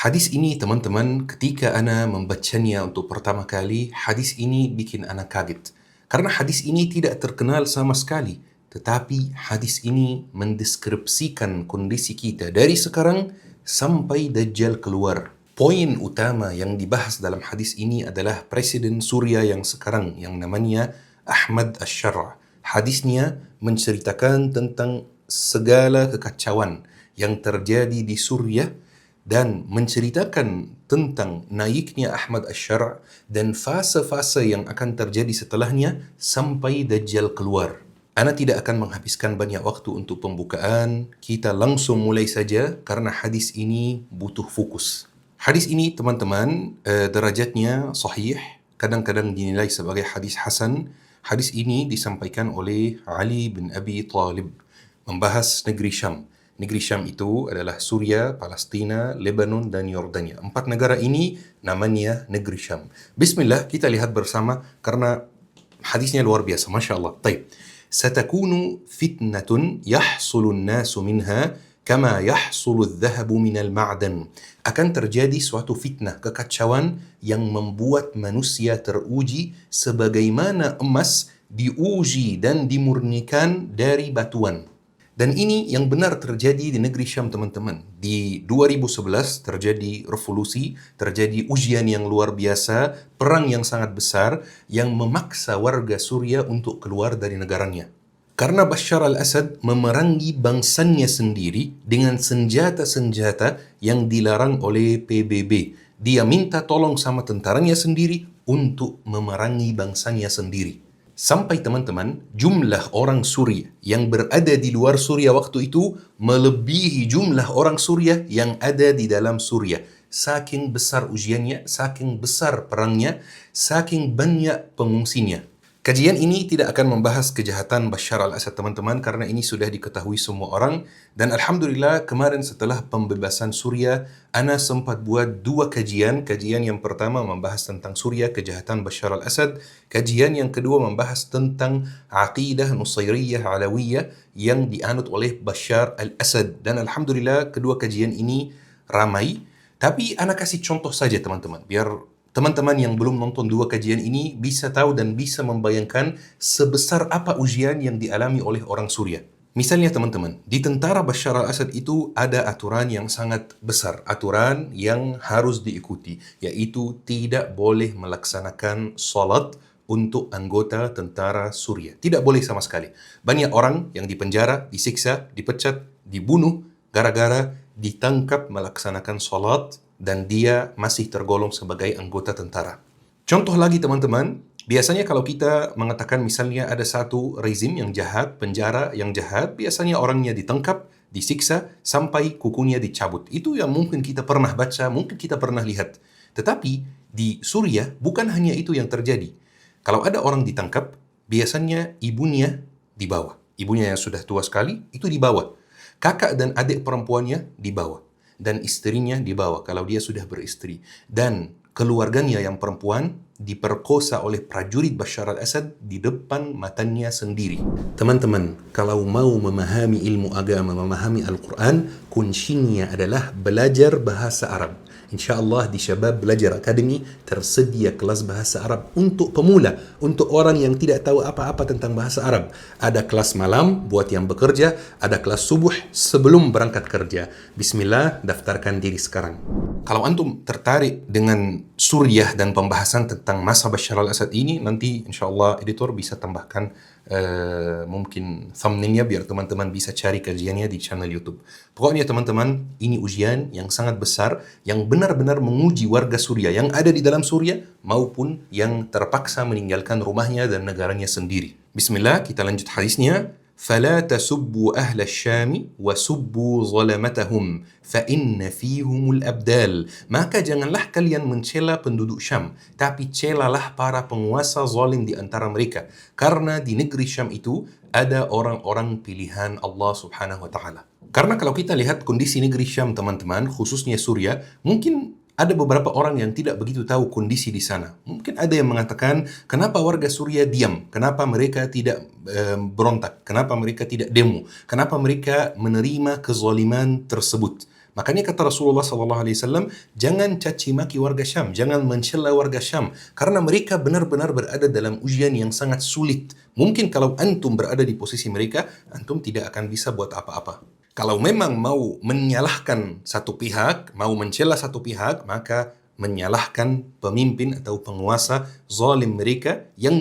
Hadis ini teman-teman, ketika ana membacanya untuk pertama kali, hadis ini bikin ana kaget. Karena hadis ini tidak terkenal sama sekali. Tetapi hadis ini mendeskripsikan kondisi kita dari sekarang sampai Dajjal keluar. Poin utama yang dibahas dalam hadis ini adalah Presiden Suriah yang sekarang, yang namanya Ahmad Ash-Shara. Hadisnya menceritakan tentang segala kekacauan yang terjadi di Suriah dan menceritakan tentang naiknya Ahmad Ash-Shara' dan fase-fase yang akan terjadi setelahnya sampai Dajjal keluar. Ana tidak akan menghabiskan banyak waktu untuk pembukaan, kita langsung mulai saja karena hadis ini butuh fokus. Hadis ini teman-teman, derajatnya sahih, kadang-kadang dinilai sebagai hadis hasan. Hadis ini disampaikan oleh Ali bin Abi Thalib, membahas negeri Syam. Negeri Syam itu adalah Suria, Palestina, Lebanon, dan Yordania. 4 negara ini namanya negeri Syam. Bismillah, kita lihat bersama karena hadisnya luar biasa. Masya Allah. Taib. Satakunu fitnatun yahsulun nasu minha kama yahsulu dhahabu minal ma'dan. Akan terjadi suatu fitnah, kekacauan yang membuat manusia teruji sebagaimana emas diuji dan dimurnikan dari batuan. Dan ini yang benar terjadi di negeri Syam teman-teman. Di 2011 terjadi revolusi, terjadi ujian yang luar biasa, perang yang sangat besar yang memaksa warga Suriah untuk keluar dari negaranya. Karena Bashar al-Assad memerangi bangsanya sendiri dengan senjata-senjata yang dilarang oleh PBB. Dia minta tolong sama tentaranya sendiri untuk memerangi bangsanya sendiri. Sampai teman-teman, jumlah orang Suriah yang berada di luar Suriah waktu itu melebihi jumlah orang Suriah yang ada di dalam Suriah. Saking besar ujiannya, saking besar perangnya, saking banyak pengungsinya. Kajian ini tidak akan membahas kejahatan Bashar al-Assad teman-teman, karena ini sudah diketahui semua orang. Dan Alhamdulillah kemarin setelah pembebasan Suriah, ana sempat buat 2 kajian. Kajian yang pertama membahas tentang Suriah, kejahatan Bashar al-Assad. Kajian yang kedua membahas tentang aqidah Nusairiyah Alawiyah yang dianut oleh Bashar al-Assad. Dan Alhamdulillah kedua kajian ini ramai. Tapi ana kasih contoh saja teman-teman, biar teman-teman yang belum nonton 2 kajian ini bisa tahu dan bisa membayangkan sebesar apa ujian yang dialami oleh orang Suriah. Misalnya teman-teman, di tentara Bashar al-Assad itu ada aturan yang sangat besar, aturan yang harus diikuti, yaitu tidak boleh melaksanakan salat untuk anggota tentara Suriah. Tidak boleh sama sekali. Banyak orang yang dipenjara, disiksa, dipecat, dibunuh gara-gara ditangkap melaksanakan salat dan dia masih tergolong sebagai anggota tentara. Contoh lagi teman-teman, biasanya kalau kita mengatakan misalnya ada satu rezim yang jahat, penjara yang jahat, biasanya orangnya ditangkap, disiksa, sampai kukunya dicabut. Itu yang mungkin kita pernah baca, mungkin kita pernah lihat. Tetapi di Suriah bukan hanya itu yang terjadi. Kalau ada orang ditangkap, biasanya ibunya dibawa. Ibunya yang sudah tua sekali, itu dibawa. Kakak dan adik perempuannya dibawa. Dan istrinya dibawa kalau dia sudah beristri. Dan keluarganya yang perempuan diperkosa oleh prajurit Bashar al-Assad di depan matanya sendiri. Teman-teman, kalau mau memahami ilmu agama, memahami Al-Quran, kuncinya adalah belajar bahasa Arab. InsyaAllah di Syabab Belajar Academy tersedia kelas bahasa Arab untuk pemula, untuk orang yang tidak tahu apa-apa tentang bahasa Arab. Ada kelas malam buat yang bekerja, ada kelas subuh sebelum berangkat kerja. Bismillah, daftarkan diri sekarang. Kalau antum tertarik dengan Suriah dan pembahasan tentang masa Bashar al-Assad ini, nanti insyaAllah editor bisa tambahkan mungkin thumbnailnya biar teman-teman bisa cari kajiannya di channel YouTube. Pokoknya teman-teman, ini ujian yang sangat besar yang benar-benar menguji warga Suriah yang ada di dalam Suriah maupun yang terpaksa meninggalkan rumahnya dan negaranya sendiri. Bismillah, kita lanjut hadisnya. فلا تسبوا أهل الشام وسبوا ظلمتهم فإن فيهم الأبدال. Maka janganlah kalian mencela penduduk Syam, tapi celalah para penguasa zalim di antara mereka, karena di negeri Syam itu ada orang-orang pilihan Allah Subhanahu wa taala. Karena kalau kita lihat kondisi negeri Syam teman-teman, khususnya Suriah, mungkin ada beberapa orang yang tidak begitu tahu kondisi di sana. Mungkin ada yang mengatakan, kenapa warga Suriah diam? Kenapa mereka tidak berontak? Kenapa mereka tidak demo? Kenapa mereka menerima kezaliman tersebut? Makanya kata Rasulullah SAW, jangan caci maki warga Syam, jangan mencela warga Syam, karena mereka benar-benar berada dalam ujian yang sangat sulit. Mungkin kalau antum berada di posisi mereka, antum tidak akan bisa buat apa-apa. Kalau memang mau menyalahkan satu pihak, mau mencela satu pihak, maka menyalahkan pemimpin atau penguasa zalim mereka yang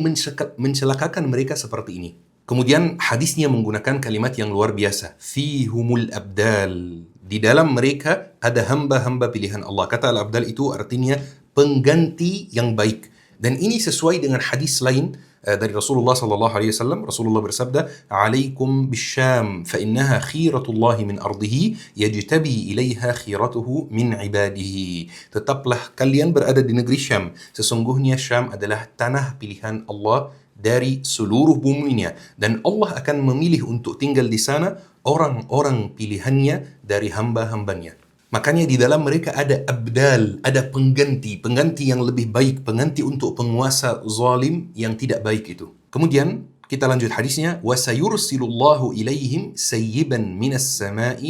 mencelakakan mereka seperti ini. Kemudian hadisnya menggunakan kalimat yang luar biasa. Fihumul abdal. Di dalam mereka ada hamba-hamba pilihan Allah. Kata al-abdal itu artinya pengganti yang baik. Dan ini sesuai dengan hadis lain dari Rasulullah sallallahu alaihi wasallam. Rasulullah bersabda, "Alaikum bisyam fa innaha khiratullah min ardihi yajtabi ilaiha khiratuhu min ibadihi." Tetaplah kalian berada di negeri Syam. Sesungguhnya Syam adalah tanah pilihan Allah dari seluruh buminya, dan Allah akan memilih untuk tinggal di sana orang-orang pilihannya dari hamba-hambanya. Makanya di dalam mereka ada abdal, ada pengganti yang lebih baik, pengganti untuk penguasa zalim yang tidak baik itu. Kemudian kita lanjut hadisnya, وَسَيُرْسِلُ اللَّهُ إِلَيْهِمْ سَيِّبًا مِنَ السَّمَاءِ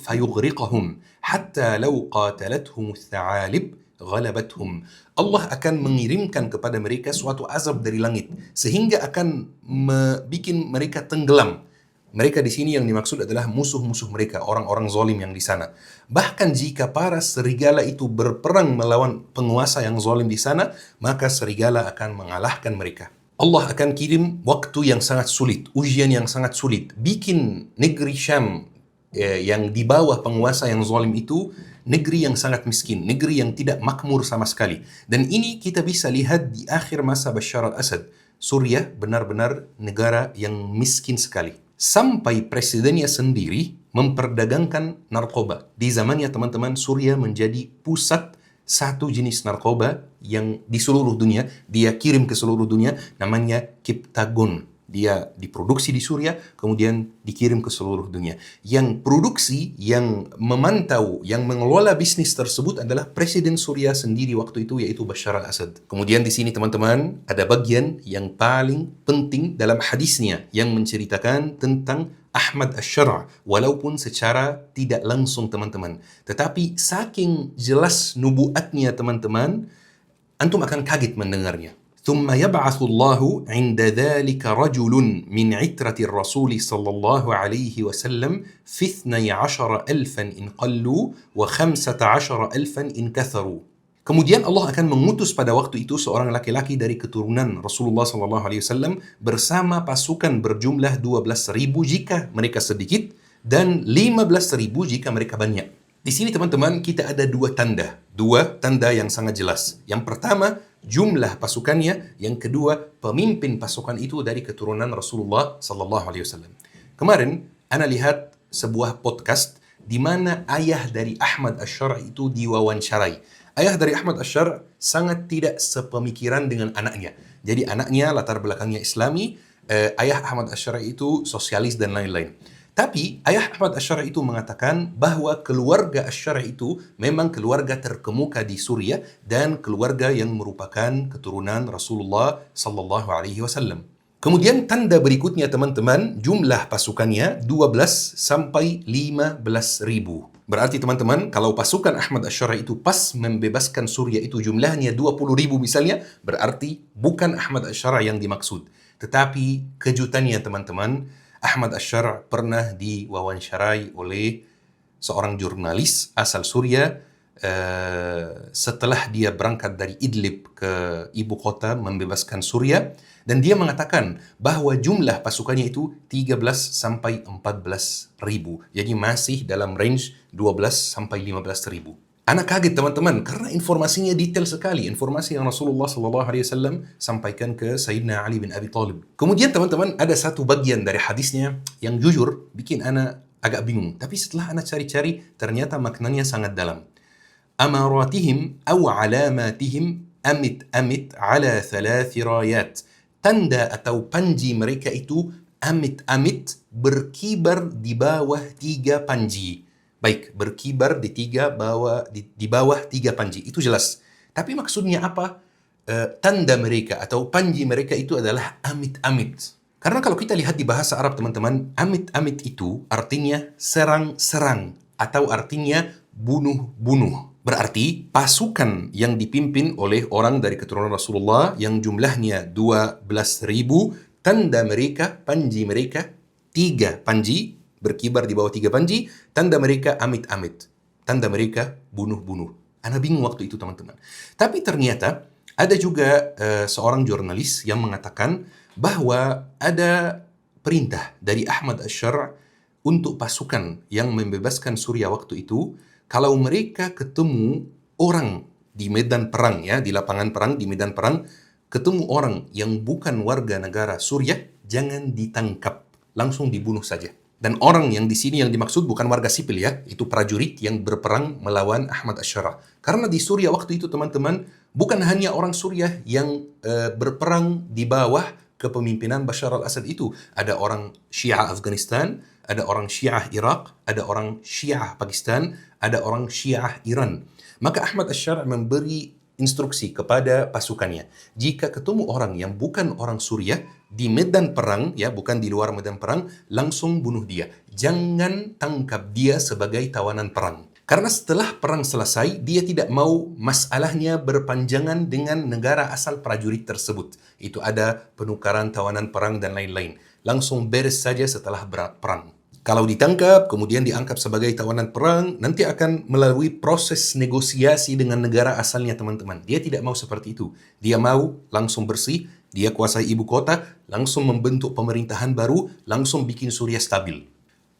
فَيُغْرِقَهُمْ حَتَّى لَوْ قَاتَلَتْهُمُ الثَّعَالِبُ غَلَبَتْهُمْ. Allah akan mengirimkan kepada mereka suatu azab dari langit sehingga akan bikin mereka tenggelam. Mereka di sini yang dimaksud adalah musuh-musuh mereka, orang-orang zalim yang di sana. Bahkan jika para serigala itu berperang melawan penguasa yang zalim di sana, maka serigala akan mengalahkan mereka. Allah akan kirim waktu yang sangat sulit, ujian yang sangat sulit, bikin negeri Syam yang di bawah penguasa yang zalim itu negeri yang sangat miskin, negeri yang tidak makmur sama sekali. Dan ini kita bisa lihat di akhir masa Bashar al-Assad. Suriah benar-benar negara yang miskin sekali. Sampai presidennya sendiri memperdagangkan narkoba. Di zamannya teman-teman, Suriah menjadi pusat satu jenis narkoba yang di seluruh dunia, dia kirim ke seluruh dunia, namanya Kiptagon. Dia diproduksi di Suriah, kemudian dikirim ke seluruh dunia. Yang produksi, yang memantau, yang mengelola bisnis tersebut adalah Presiden Suriah sendiri waktu itu, yaitu Bashar al-Assad. Kemudian di sini teman-teman, ada bagian yang paling penting dalam hadisnya, yang menceritakan tentang Ahmad Asy-Syar'a, walaupun secara tidak langsung teman-teman. Tetapi saking jelas nubuatnya teman-teman, antum akan kaget mendengarnya. ثم يبعث الله عند ذلك رجل من عترة الرسول صلى الله عليه وسلم في 12,000 إن قلوا و15,000 إن كثروا. Kemudian Allah akan mengutus pada waktu itu seorang laki-laki dari keturunan Rasulullah SAW bersama pasukan berjumlah 12,000 jika mereka sedikit dan 15,000 jika mereka banyak. Di sini teman-teman kita ada dua tanda yang sangat jelas. Yang pertama, jumlah pasukannya, yang kedua, pemimpin pasukan itu dari keturunan Rasulullah SAW. Kemarin, ana lihat sebuah podcast di mana ayah dari Ahmad Asy-Syar'a itu diwawancarai. Ayah dari Ahmad Asy-Syar'a sangat tidak sepemikiran dengan anaknya. Jadi anaknya latar belakangnya Islami, ayah Ahmad Asy-Syar'a itu sosialis dan lain-lain. Tapi ayah Ahmad Asy-Syar'a itu mengatakan bahwa keluarga Asy-Syar'a itu memang keluarga terkemuka di Suriah dan keluarga yang merupakan keturunan Rasulullah sallallahu alaihi wasallam. Kemudian tanda berikutnya teman-teman, jumlah pasukannya 12 sampai 15 ribu. Berarti teman-teman, kalau pasukan Ahmad Asy-Syar'a itu pas membebaskan Suriah itu jumlahnya 20 ribu misalnya, berarti bukan Ahmad Asy-Syar'a yang dimaksud. Tetapi kejutannya teman-teman, Ahmad Asy-Syar'a pernah diwawancarai oleh seorang jurnalis asal Suriah setelah dia berangkat dari Idlib ke ibu kota membebaskan Suriah, dan dia mengatakan bahwa jumlah pasukannya itu 13 sampai 14 ribu. Jadi masih dalam range 12 sampai 15 ribu. Anak kaget teman-teman karena informasinya detail sekali, informasi yang Rasulullah SAW sampaikan ke Sayyidina Ali bin Abi Thalib. Kemudian teman-teman ada satu bagian dari hadisnya yang jujur bikin anak agak bingung. Tapi setelah anak cari-cari ternyata maknanya sangat dalam. Amaratihim aw alamatihim amit-amit ala thalathi rayat. Tanda atau panji mereka itu amit-amit berkibar di bawah 3 panji. Baik, berkibar di bawah 3 panji. Itu jelas. Tapi maksudnya apa? Tanda mereka atau panji mereka itu adalah amit-amit. Karena kalau kita lihat di bahasa Arab teman-teman, amit-amit itu artinya serang-serang atau artinya bunuh-bunuh. Berarti pasukan yang dipimpin oleh orang dari keturunan Rasulullah yang jumlahnya 12.000, tanda mereka, panji mereka, 3 panji, berkibar di bawah 3 panji, tanda mereka amit-amit. Tanda mereka bunuh-bunuh. Ana bingung waktu itu teman-teman. Tapi ternyata ada juga seorang jurnalis yang mengatakan bahwa ada perintah dari Ahmad Ash-Shar' untuk pasukan yang membebaskan Suriah waktu itu, kalau mereka ketemu orang di medan perang, ya, di lapangan perang, di medan perang, ketemu orang yang bukan warga negara Suriah, jangan ditangkap, langsung dibunuh saja. Dan orang yang di sini yang dimaksud bukan warga sipil, ya, itu prajurit yang berperang melawan Ahmad Ash-Shar'. Karena di Suriah waktu itu teman-teman, bukan hanya orang Suriah yang berperang di bawah kepemimpinan Bashar al-Assad itu. Ada orang Syiah Afghanistan, ada orang Syiah Irak, ada orang Syiah Pakistan, ada orang Syiah Iran. Maka Ahmad Ash-Shar' memberi instruksi kepada pasukannya. Jika ketemu orang yang bukan orang Suriah di medan perang, ya, bukan di luar medan perang, langsung bunuh dia. Jangan tangkap dia sebagai tawanan perang. Karena setelah perang selesai, dia tidak mau masalahnya berpanjangan dengan negara asal prajurit tersebut. Itu ada penukaran tawanan perang dan lain-lain. Langsung beres saja setelah perang. Kalau ditangkap, kemudian diangkat sebagai tawanan perang, nanti akan melalui proses negosiasi dengan negara asalnya teman-teman. Dia tidak mau seperti itu. Dia mau langsung bersih, dia kuasai ibu kota, langsung membentuk pemerintahan baru, langsung bikin Suriah stabil.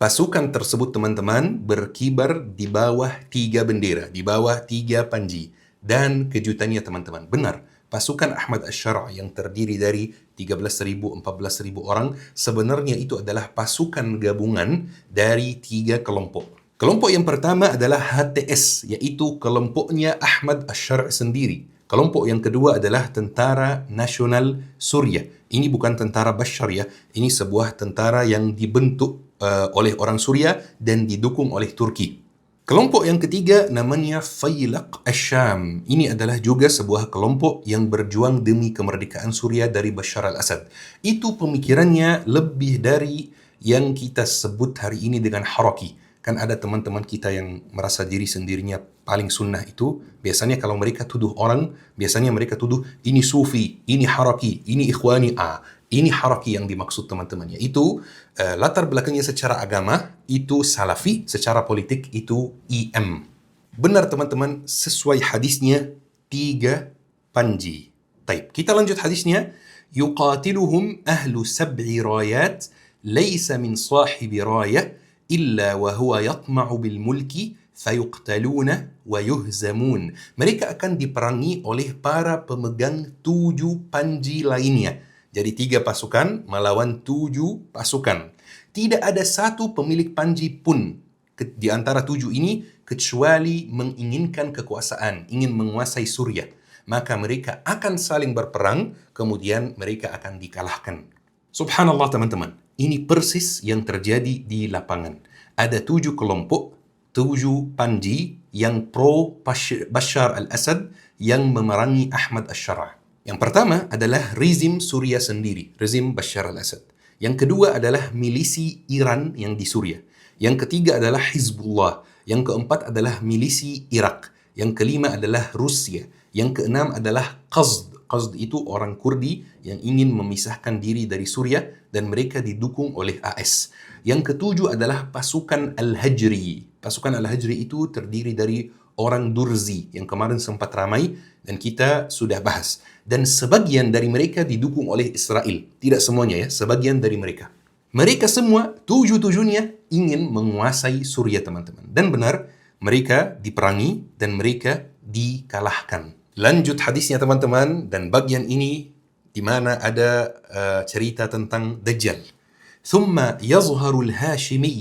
Pasukan tersebut teman-teman berkibar di bawah 3 bendera, di bawah 3 panji. Dan kejutannya teman-teman, benar, pasukan Ahmad Ash-Shar' yang terdiri dari 13.000, 14.000 orang, sebenarnya itu adalah pasukan gabungan dari 3 kelompok. Kelompok yang pertama adalah HTS, yaitu kelompoknya Ahmad Ash-Shar' sendiri. Kelompok yang kedua adalah Tentara Nasional Suriah. Ini bukan tentara Bashar, ya. Ini sebuah tentara yang dibentuk oleh orang Suriah dan didukung oleh Turki. Kelompok yang ketiga namanya Faylaq Ash-Sham. Ini adalah juga sebuah kelompok yang berjuang demi kemerdekaan Suriah dari Bashar al-Assad. Itu pemikirannya lebih dari yang kita sebut hari ini dengan haraki. Kan ada teman-teman kita yang merasa diri sendirinya paling sunnah itu, biasanya kalau mereka tuduh orang, biasanya mereka tuduh ini sufi, ini haraki, ini ikhwani. Ini haraki yang dimaksud teman-teman, yaitu latar belakangnya secara agama itu salafi, secara politik itu IM. Benar teman-teman, sesuai hadisnya 3 panji. Taib, kita lanjut hadisnya. Yuqatiluhum ahlu sab'i rayat, laysa min sahibi rayah, illa wa huwa yatma'u bil mulki, fayuqtaluna wa yuhzamun. Mereka akan diperangi oleh para pemegang 7 panji lainnya. Jadi 3 pasukan melawan 7 pasukan. Tidak ada satu pemilik panji pun di antara 7 ini kecuali menginginkan kekuasaan, ingin menguasai Suriah. Maka mereka akan saling berperang, kemudian mereka akan dikalahkan. Subhanallah teman-teman, ini persis yang terjadi di lapangan. Ada 7 kelompok, 7 panji yang pro Bashar al-Assad yang memerangi Ahmad Ash-Shar'. Yang pertama adalah rezim Suriah sendiri, rezim Bashar al-Assad. Yang kedua adalah milisi Iran yang di Suriah. Yang ketiga adalah Hizbullah. Yang keempat adalah milisi Irak. Yang kelima adalah Rusia. Yang keenam adalah Qazd. Qazd itu orang Kurdi yang ingin memisahkan diri dari Suriah dan mereka didukung oleh AS. Yang ketujuh adalah pasukan Al-Hajri. Pasukan Al-Hajri itu terdiri dari orang Durzi yang kemarin sempat ramai dan kita sudah bahas. Dan sebagian dari mereka didukung oleh Israel. Tidak semuanya, ya, sebagian dari mereka. Mereka semua, 7-7-nya ingin menguasai Suriah teman-teman. Dan benar, mereka diperangi dan mereka dikalahkan. Lanjut hadisnya teman-teman, dan bagian ini di mana ada cerita tentang Dajjal. ثم يظهر الهاشمي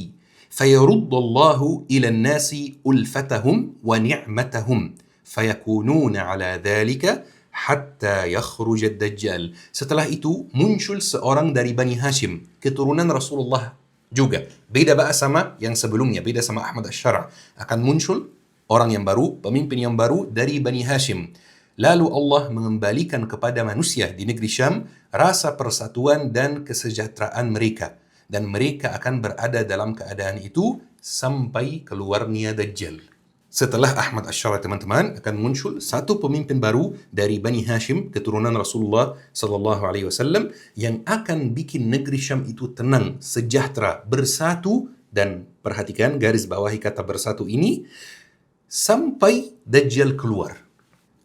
فيرد الله إلى الناس ألفتهم ونعمتهم فيكونون على ذلك حتى يخرج الدجال. Setelah itu muncul seorang dari Bani Hashim, keturunan Rasulullah juga. Beda sama yang sebelumnya, beda sama Ahmad Ash-Shar'. Akan muncul orang yang baru, pemimpin yang baru dari Bani Hashim. Lalu Allah mengembalikan kepada manusia di negeri Syam rasa persatuan dan kesejahteraan mereka. Dan mereka akan berada dalam keadaan itu sampai keluarnya Dajjal. Setelah Ahmad Ash-Shari, teman-teman, akan muncul satu pemimpin baru dari Bani Hashim, keturunan Rasulullah Sallallahu Alaihi Wasallam, yang akan bikin negeri Syam itu tenang, sejahtera, bersatu, dan perhatikan garis bawahi kata bersatu ini, sampai Dajjal keluar.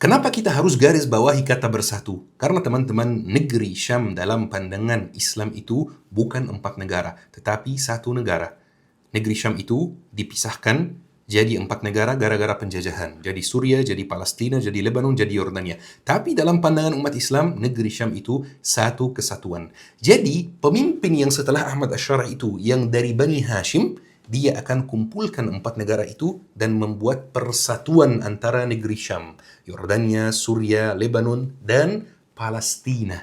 Kenapa kita harus garis bawahi kata bersatu? Karena teman-teman, negeri Syam dalam pandangan Islam itu bukan 4 negara, tetapi 1 negara. Negeri Syam itu dipisahkan jadi 4 negara gara-gara penjajahan. Jadi Suriah, jadi Palestina, jadi Lebanon, jadi Yordania. Tapi dalam pandangan umat Islam, negeri Syam itu satu kesatuan. Jadi pemimpin yang setelah Ahmad Ash-Shari itu, yang dari Bani Hashim, dia akan kumpulkan 4 negara itu dan membuat persatuan antara negeri Syam, Yordania, Suriah, Lebanon, dan Palestina.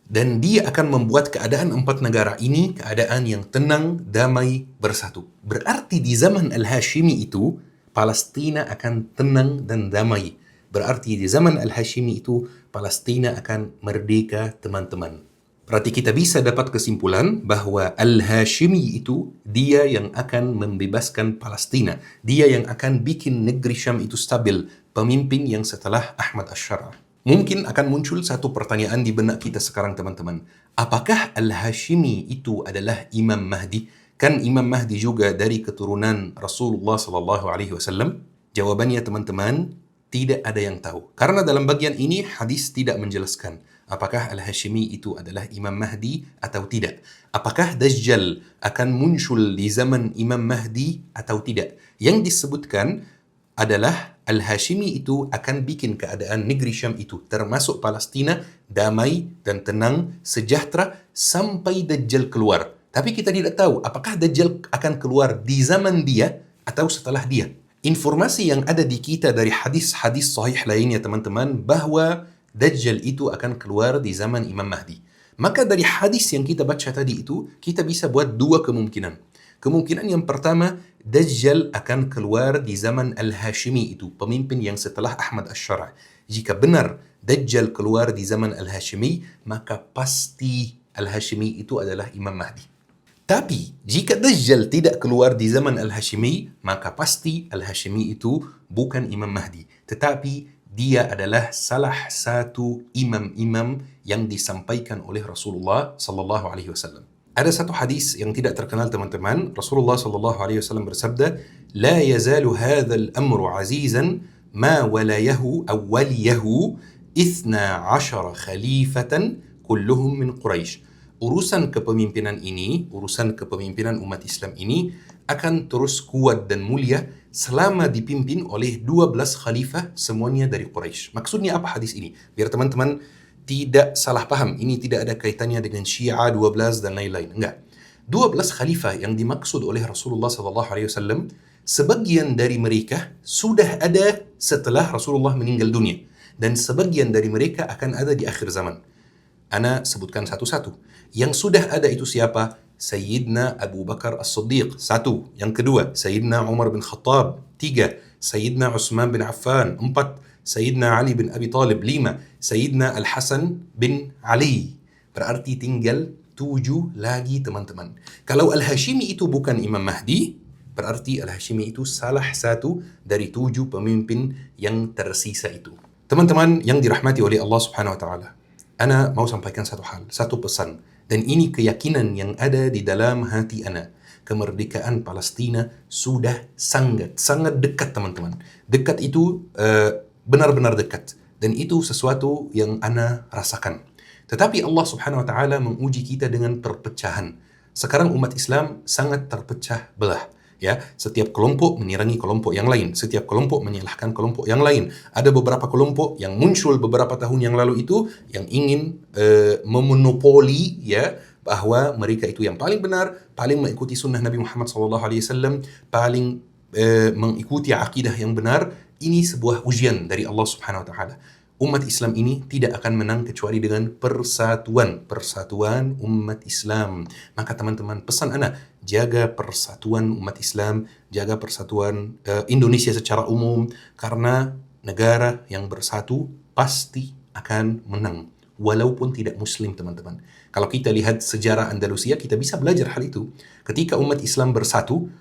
Dan dia akan membuat keadaan 4 negara ini keadaan yang tenang, damai, bersatu. Berarti di zaman Al-Hashimi itu, Palestina akan tenang dan damai. Berarti di zaman Al-Hashimi itu, Palestina akan merdeka, teman-teman. Berarti kita bisa dapat kesimpulan bahwa Al-Hashimi itu dia yang akan membebaskan Palestina. Dia yang akan bikin negeri Syam itu stabil. Pemimpin yang setelah Ahmad Ash-Shari. Mungkin akan muncul satu pertanyaan di benak kita sekarang, teman-teman. Apakah Al-Hashimi itu adalah Imam Mahdi? Kan Imam Mahdi juga dari keturunan Rasulullah Sallallahu Alaihi Wasallam? Jawabannya, teman-teman, tidak ada yang tahu. Karena dalam bagian ini hadis tidak menjelaskan apakah Al-Hashimi itu adalah Imam Mahdi atau tidak. Apakah Dajjal akan muncul di zaman Imam Mahdi atau tidak. Yang disebutkan adalah Al-Hashimi itu akan bikin keadaan negeri Syam itu, termasuk Palestina, damai dan tenang, sejahtera sampai Dajjal keluar. Tapi kita tidak tahu apakah Dajjal akan keluar di zaman dia atau setelah dia. Informasi yang ada di kita dari hadis-hadis sahih lainnya, teman-teman, bahwa Dajjal itu akan keluar di zaman Imam Mahdi. Maka dari hadis yang kita baca tadi itu, kita bisa buat 2 kemungkinan. Kemungkinan yang pertama, Dajjal akan keluar di zaman Al-Hashimi itu, pemimpin yang setelah Ahmad Ash-Shari. Jika benar Dajjal keluar di zaman Al-Hashimi, maka pasti Al-Hashimi itu adalah Imam Mahdi. Tapi jika Dajjal tidak keluar di zaman Al-Hashimi, maka pasti Al-Hashimi itu bukan Imam Mahdi, tetapi dia adalah salah satu imam-imam yang disampaikan oleh Rasulullah Sallallahu Alaihi Wasallam. Ada satu hadis yang tidak terkenal, teman-teman. Rasulullah Sallallahu Alaihi Wasallam bersabda, "La yazalu hadzal amru azizan ma walayahu aw waliyahu 12 khalifatan kulluhum min Quraisy." Urusan kepemimpinan ini, urusan kepemimpinan umat Islam ini akan terus kuat dan mulia selama dipimpin oleh 12 khalifah, semuanya dari Quraisy. Maksudnya apa hadis ini? Biar teman-teman tidak salah paham, ini tidak ada kaitannya dengan Syiah 12 dan lain-lain. Enggak. 12 khalifah yang dimaksud oleh Rasulullah SAW, sebagian dari mereka sudah ada setelah Rasulullah meninggal dunia. Dan sebagian dari mereka akan ada di akhir zaman. Ana sebutkan satu-satu. Yang sudah ada itu siapa? Sayyidina Abu Bakar As-Siddiq, 1. Yang kedua, Sayyidina Umar bin Khattab, 3. Sayyidina Utsman bin Affan, 4. Sayyidina Ali bin Abi Talib, 5. Sayyidina Al-Hasan bin Ali. Berarti tinggal 7 lagi, teman-teman. Kalau Al-Hashimi itu bukan Imam Mahdi, berarti Al-Hashimi itu salah satu dari 7 pemimpin yang tersisa itu. Teman-teman yang dirahmati oleh Allah Subhanahu wa taala, ana mau sampaikan satu hal, satu pesan, dan ini keyakinan yang ada di dalam hati ana. Kemerdekaan Palestina sudah sangat dekat, teman-teman. Dekat itu benar-benar dekat, dan itu sesuatu yang ana rasakan. Tetapi Allah Subhanahu wa taala menguji kita dengan perpecahan. Sekarang umat Islam sangat terpecah belah. Ya, setiap kelompok menyerangi kelompok yang lain, setiap kelompok menyalahkan kelompok yang lain. Ada beberapa kelompok yang muncul beberapa tahun yang lalu itu yang ingin memonopoli, ya, bahwa mereka itu yang paling benar, paling mengikuti sunnah Nabi Muhammad SAW, paling mengikuti akidah yang benar. Ini sebuah ujian dari Allah Subhanahu wa taala. Umat Islam ini tidak akan menang kecuali dengan persatuan umat Islam. Maka teman-teman, pesan ana, jaga persatuan umat Islam, jaga persatuan Indonesia secara umum, karena negara yang bersatu pasti akan menang, walaupun tidak muslim, teman-teman. Kalau kita lihat sejarah Andalusia, kita bisa belajar hal itu. Ketika umat Islam bersatu,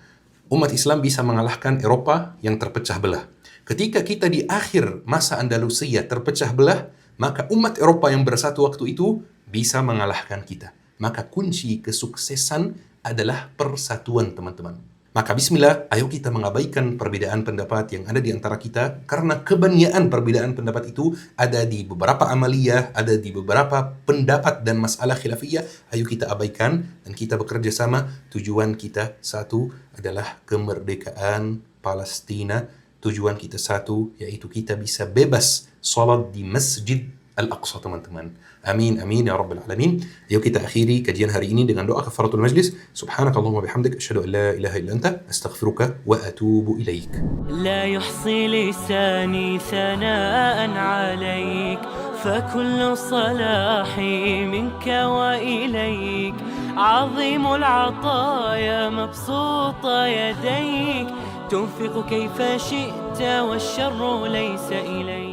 umat Islam bisa mengalahkan Eropa yang terpecah belah. Ketika kita di akhir masa Andalusia terpecah belah, maka umat Eropa yang bersatu waktu itu bisa mengalahkan kita. Maka kunci kesuksesan adalah persatuan, teman-teman. Maka bismillah, ayo kita mengabaikan perbedaan pendapat yang ada di antara kita, karena kebanyakan perbedaan pendapat itu ada di beberapa amaliyah, ada di beberapa pendapat dan masalah khilafiyah. Ayo kita abaikan dan kita bekerja sama. Tujuan kita satu adalah kemerdekaan Palestina. Tujuan kita satu, yaitu kita bisa bebas salat di Masjid Al-Aqsa, teman-teman. Amin, amin ya rabbal alamin. Yuk kita akhiri kajian hari ini dengan doa kafaratul majlis. Subhanakallahumma bihamdik, asyhadu an la ilaha illa anta, astaghfiruka wa atubu ilaik. لا يحصي لساني ثناء عليك، فكل صلاحي منك وإليك. عظيم العطايا مبسوط يديك، تنفق كيف شئت والشر ليس إليك.